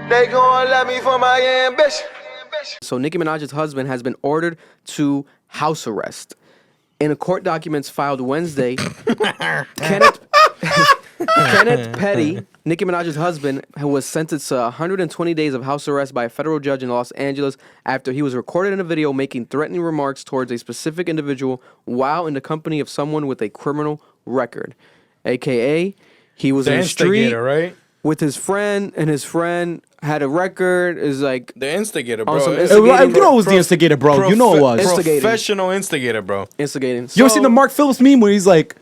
They gon' love me for my ambition. So Nicki Minaj's husband has been ordered to house arrest. In a court documents filed Wednesday, Kenneth Petty, Nicki Minaj's husband, who was sentenced to 120 days of house arrest by a federal judge in Los Angeles after he was recorded in a video making threatening remarks towards a specific individual while in the company of someone with a criminal record. AKA, he was in the street, right? With his friend, and his friend had a record. Is like the instigator, bro. You know it was the instigator, bro. You know it was. Professional instigator, bro. Instigating. You ever seen the Mark Phillips meme where he's like,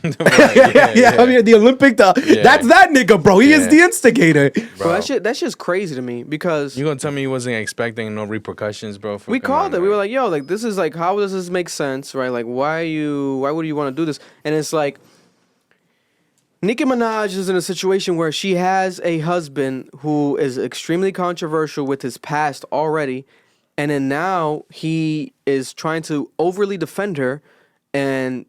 Right, yeah, I mean, the Olympic, that's that nigga, bro. He is the instigator. Bro, that's just crazy to me because... You gonna tell me he wasn't expecting no repercussions, bro? We called it. We were like, yo, like, this is like, how does this make sense, right? Like, why would you want to do this? And it's like, Nicki Minaj is in a situation where she has a husband who is extremely controversial with his past already, and then now he is trying to overly defend her and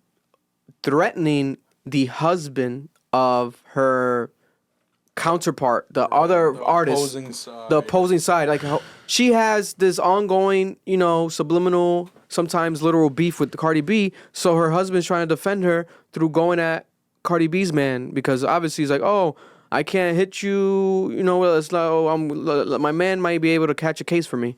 threatening the husband of her counterpart, the other artist, the opposing side. Like, she has this ongoing, subliminal, sometimes literal beef with the Cardi B, so her husband's trying to defend her through going at Cardi B's man, because obviously he's like, oh, I can't hit you, it's like, my man might be able to catch a case for me.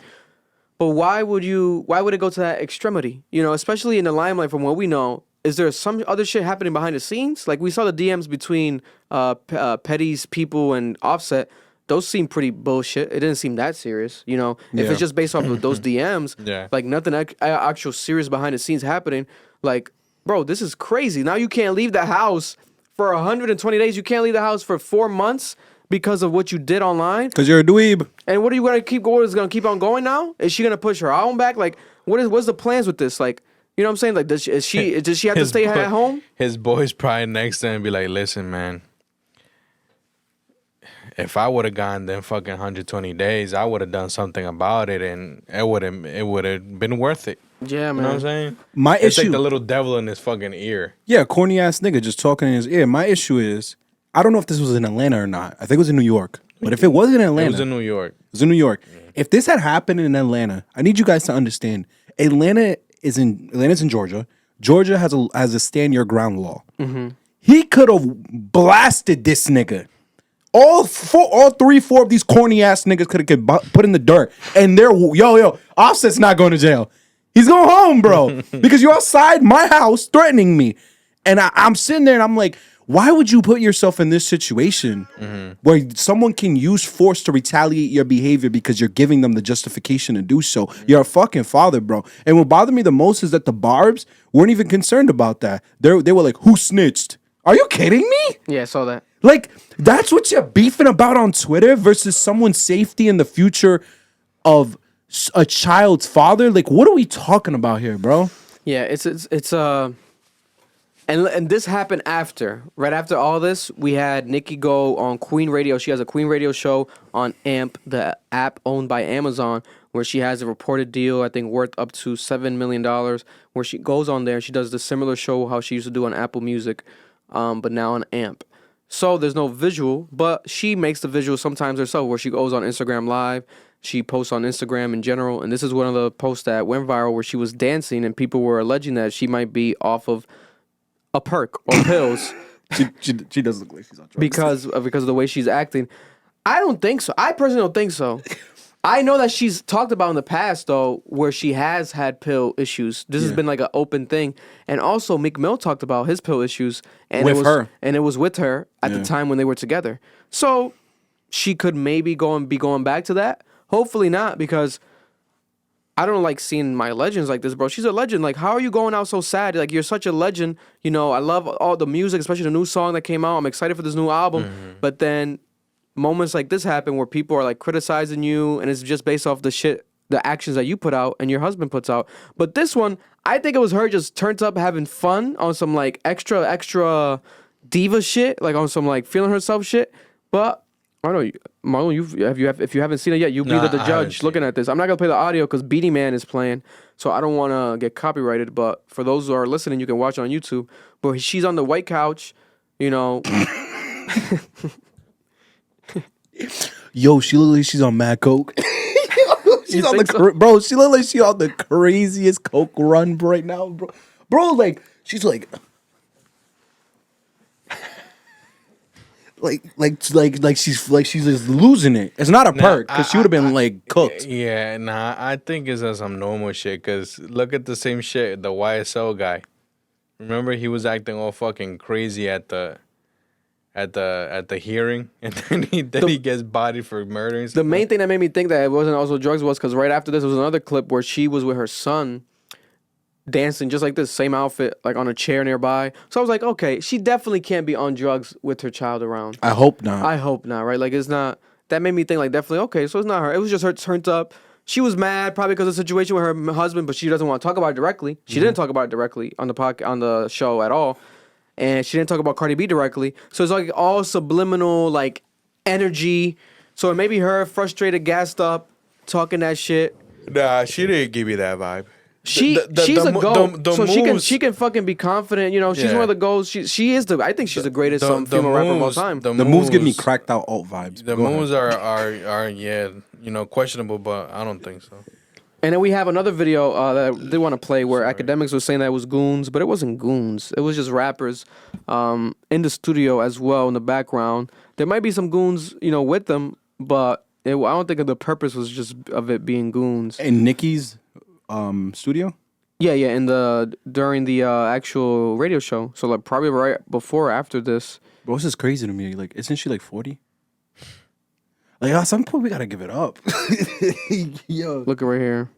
But why would it go to that extremity? Especially in the limelight, from what we know, is there some other shit happening behind the scenes? Like, we saw the DMs between Petty's people and Offset. Those seem pretty bullshit. It didn't seem that serious, If it's just based off of those DMs, like nothing actual serious behind the scenes happening, like, bro, this is crazy. Now you can't leave the house for 120 days. You can't leave the house for 4 months because of what you did online. Because you're a dweeb. And what are you going to keep going? Is going to keep on going now? Is she going to push her album back? Like, what's the plans with this? Like, you know what I'm saying? Like, does she have to stay at home? His boy's probably next to him and be like, listen, man, if I would have gone them fucking 120 days, I would have done something about it, and it would have been worth it. Yeah, man. You know what I'm saying? It's like the little devil in his fucking ear. Yeah, corny ass nigga just talking in his ear. My issue is, I don't know if this was in Atlanta or not. I think it was in New York. But if it wasn't in Atlanta. It was in New York. It was in New York. Yeah. If this had happened in Atlanta, I need you guys to understand. Atlanta is in Georgia. Georgia has a stand your ground law. Mm-hmm. He could have blasted this nigga. All 3, 4 of these corny ass niggas could have get put in the dirt. And they're, Offset's not going to jail. He's going home, bro. Because you're outside my house threatening me. And I'm sitting there and I'm like, why would you put yourself in this situation where someone can use force to retaliate your behavior because you're giving them the justification to do so? You're a fucking father, bro. And what bothered me the most is that the Barbs weren't even concerned about that. They were like, who snitched? Are you kidding me? Yeah, I saw that. Like, that's what you're beefing about on Twitter versus someone's safety in the future of a child's father? Like, what are we talking about here, bro? Yeah, and this happened right after all this, we had Nicki go on Queen Radio. She has a Queen Radio show on AMP, the app owned by Amazon, where she has a reported deal, I think, worth up to $7 million, where she goes on there and she does the similar show how she used to do on Apple Music, but now on AMP. So there's no visual, but she makes the visual sometimes herself, where she goes on Instagram Live. She posts on Instagram in general, and this is one of the posts that went viral where she was dancing, and people were alleging that she might be off of a perk or pills. She does look like she's on drugs. Because of the way she's acting. I don't think so. I personally don't think so. I know that she's talked about in the past, though, where she has had pill issues. This has been like an open thing. And also, Meek Mill talked about his pill issues. And it was with her at the time when they were together. So she could maybe be going back to that. Hopefully not, because I don't like seeing my legends like this, bro. She's a legend. Like, how are you going out so sad? Like, you're such a legend. I love all the music, especially the new song that came out. I'm excited for this new album. Mm-hmm. But then moments like this happen where people are like criticizing you, and it's just based off the actions that you put out and your husband puts out. But this one, I think it was her just turned up having fun on some like extra diva shit, like on some like feeling herself shit. But I don't know, Marlon, if you haven't seen it yet, you'll be the judge looking at this. I'm not gonna play the audio because Beanie Man is playing, so I don't want to get copyrighted. But for those who are listening, you can watch it on YouTube. But she's on the white couch, Yo, she look like she's on mad coke. She's You on the think so? bro. She look like she on the craziest coke run right now, bro. Bro, like she's like she's just losing it. It's not a perk because she would have been like cooked. Yeah, nah, I think it's some normal shit. Cause look at the same shit, the YSL guy. Remember, he was acting all fucking crazy at the hearing, and then he gets bodied for murdering. The main thing that made me think that it wasn't also drugs was because right after this was another clip where she was with her son dancing just like this, same outfit, like on a chair nearby. So I was like, okay, she definitely can't be on drugs with her child around. I hope not. I hope not, right? Like it's not. That made me think like definitely okay. So it's not her. It was just her turned up. She was mad probably because of the situation with her husband, but she doesn't want to talk about it directly. She didn't talk about it directly on the show at all, and she didn't talk about Cardi B directly. So it's like all subliminal like energy. So it may be her frustrated, gassed up, talking that shit. Nah, she didn't give me that vibe. She's a goat, so she can fucking be confident. You know, she's one of the goats. She is I think she's the greatest female rapper of all time. The moves give me cracked out alt vibes. The moves are yeah, you know, questionable, but I don't think so. And then we have another video that I did want to play where Academics was saying that it was goons, but it wasn't goons. It was just rappers in the studio as well in the background. There might be some goons, you know, with them, but I don't think the purpose was just of it being goons. In Nicki's studio? Yeah, during the actual radio show. So like probably right before or after this. Bro, this is crazy to me. Like, isn't she like 40? Like, at some point we gotta give it up. Yo, Look at right here.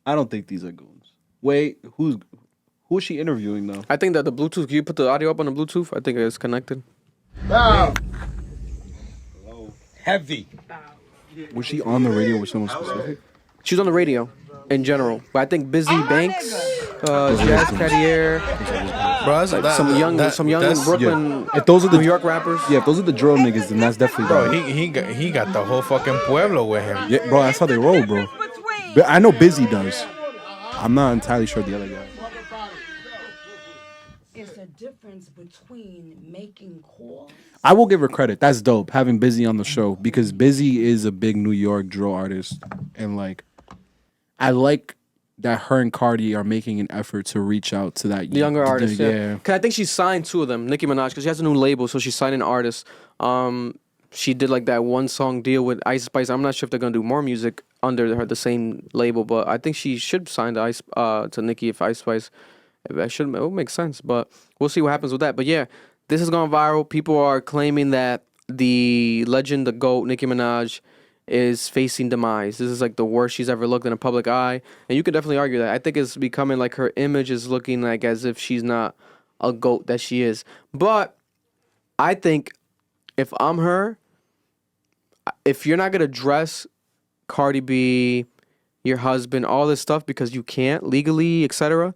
I don't think these are goons. Wait, who is she interviewing though? I think that the Bluetooth. Can you put the audio up on the Bluetooth? I think it's connected. Heavy. Was she on the radio with someone specific? She's on the radio in general, but I think Busy Banks, Jazz Cartier, Bro, some young Brooklyn, If those are the New York rappers. Yeah, if those are the drill niggas, then that's definitely bro, them. he got the whole fucking pueblo with him. Yeah, bro, that's how they roll, bro. But I know Busy does. I'm not entirely sure the other guy. It's a difference between making calls. I will give her credit. That's dope having Busy on the show because Busy is a big New York drill artist, and like, I like that her and Cardi are making an effort to reach out to that Younger artists, yeah. Cause I think she signed two of them, Nicki Minaj, because she has a new label, so she's signing artists. She did like that one song deal with Ice Spice. I'm not sure if they're gonna do more music under the same label, but I think she should sign to Nicki if Ice Spice. It would make sense, but we'll see what happens with that. But yeah, this has gone viral. People are claiming that the legend, the GOAT, Nicki Minaj, is facing demise. This is like the worst she's ever looked in a public eye. And you could definitely argue that. I think it's becoming like her image is looking like as if she's not a GOAT that she is. But I think if I'm her, if you're not going to dress Cardi B, your husband, all this stuff because you can't legally, etc.,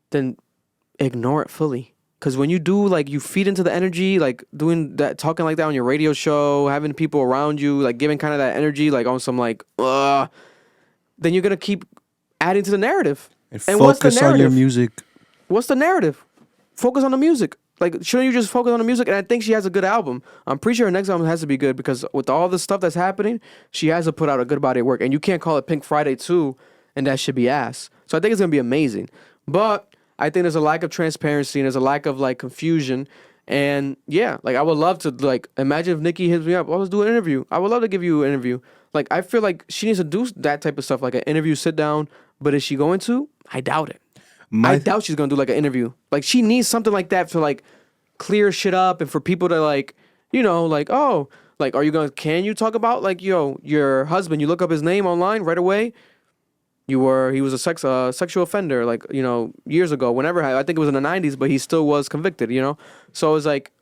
then ignore it fully. Because when you do, like, you feed into the energy, like, doing that, talking like that on your radio show, having people around you, like, giving kind of that energy, like, on some, like, then you're going to keep adding to the narrative. And what's the focus on your music. What's the narrative? Focus on the music. Like, shouldn't you just focus on the music? And I think she has a good album. I'm pretty sure her next album has to be good because with all the stuff that's happening, she has to put out a good body of work. And you can't call it Pink Friday 2 and that should be ass. So I think it's going to be amazing. But I think there's a lack of transparency and there's a lack of like confusion. And yeah, like I would love to like imagine if Nicki hits me up, oh, let's do an interview. I would love to give you an interview. Like I feel like she needs to do that type of stuff, like an interview, sit down. But is she going to? I doubt it. I doubt she's gonna do like an interview. Like she needs something like that to like clear shit up and for people to like, you know, like, oh, like can you talk about like, yo, your husband, you look up his name online right away. He was a sexual offender, like, you know, years ago, whenever, I think it was in the 90s, but he still was convicted, you know? So it was like,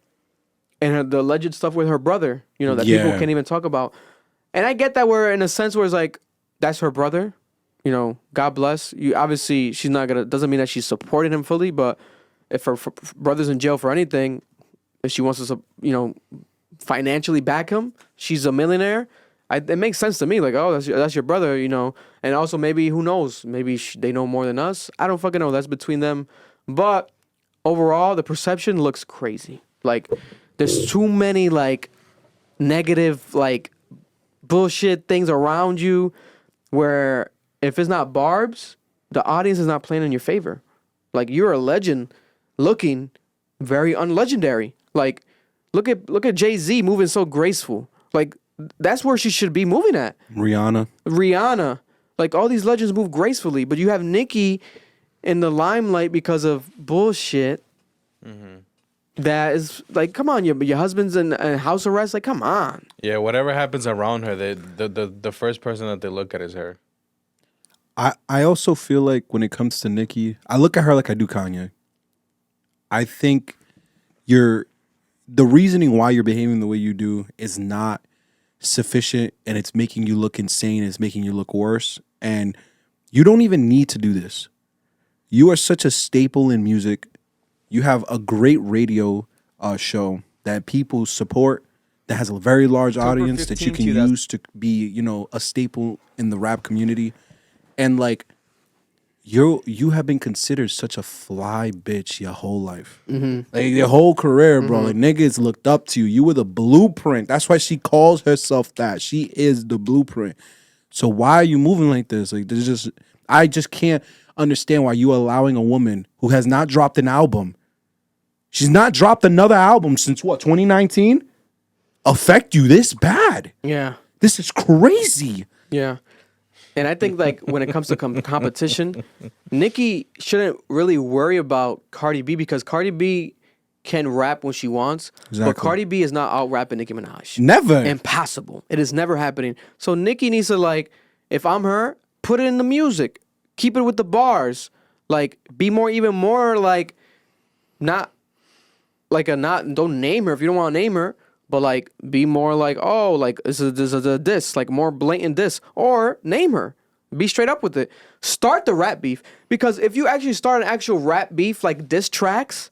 and the alleged stuff with her brother, you know, that people can't even talk about. And I get that we're in a sense where it's like, that's her brother, you know, God bless. You obviously, she's not doesn't mean that she's supporting him fully, but if her brother's in jail for anything, if she wants to, you know, financially back him, she's a millionaire. It makes sense to me, like, oh, that's your brother, you know, and also maybe, who knows, maybe they know more than us. I don't fucking know. That's between them. But overall, the perception looks crazy. Like, there's too many, like, negative like bullshit things around you, where if it's not barbs, the audience is not playing in your favor. Like you're a legend, looking very unlegendary. Like look at Jay-Z moving so graceful. Like that's where she should be moving at. Rihanna. Like all these legends move gracefully, but you have Nicki in the limelight because of bullshit. That is like, come on, your husband's in house arrest. Like, come on. Yeah, whatever happens around her, the first person that they look at is her. I also feel like when it comes to Nicki, I look at her like I do Kanye. I think the reasoning why you're behaving the way you do is not sufficient, and it's making you look insane. It's making you look worse, and you don't even need to do this. You are such a staple in music. You have a great radio show that people support, that has a very large audience that you can use to be, a staple in the rap community. And like you have been considered such a fly bitch your whole life. Like your whole career, bro. Like niggas looked up to you. You were the blueprint. That's why she calls herself that. She is the blueprint. So why are you moving like this? Like I just can't understand why you allowing a woman who has not dropped an album. She's not dropped another album since what, 2019? Affect you this bad. Yeah. This is crazy. Yeah. And I think like when it comes to competition, Nicki shouldn't really worry about Cardi B, because Cardi B can rap when she wants. Exactly. But Cardi B is not out rapping Nicki Minaj. Never. Impossible. It is never happening. So Nicki needs to, like, if I'm her, put it in the music. Keep it with the bars. Like, be even more like, not like don't name her if you don't want to name her. But like, be more like, oh, like this is a diss, like more blatant diss, or name her. Be straight up with it. Start the rap beef, because if you actually start an actual rap beef like diss tracks,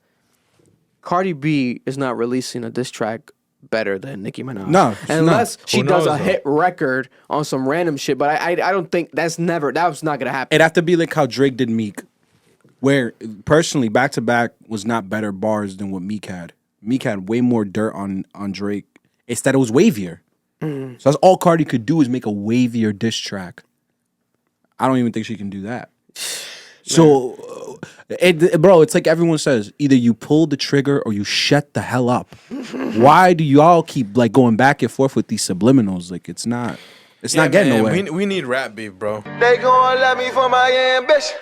Cardi B is not releasing a diss track better than Nicki Minaj. No, she's unless not. she Who does knows, a hit record on some random shit. But I don't think that was not gonna happen. It'd have to be like how Drake did Meek, where personally back to back was not better bars than what Meek had. Meek had way more dirt on Drake. It's that it was wavier. So that's all Cardi could do, is make a wavier diss track. I don't even think she can do that. So, bro, it's like everyone says, either you pull the trigger or you shut the hell up. Why do y'all keep like going back and forth with these subliminals? Like it's not getting nowhere. We need rap beef, bro. They gon' love me for my ambition.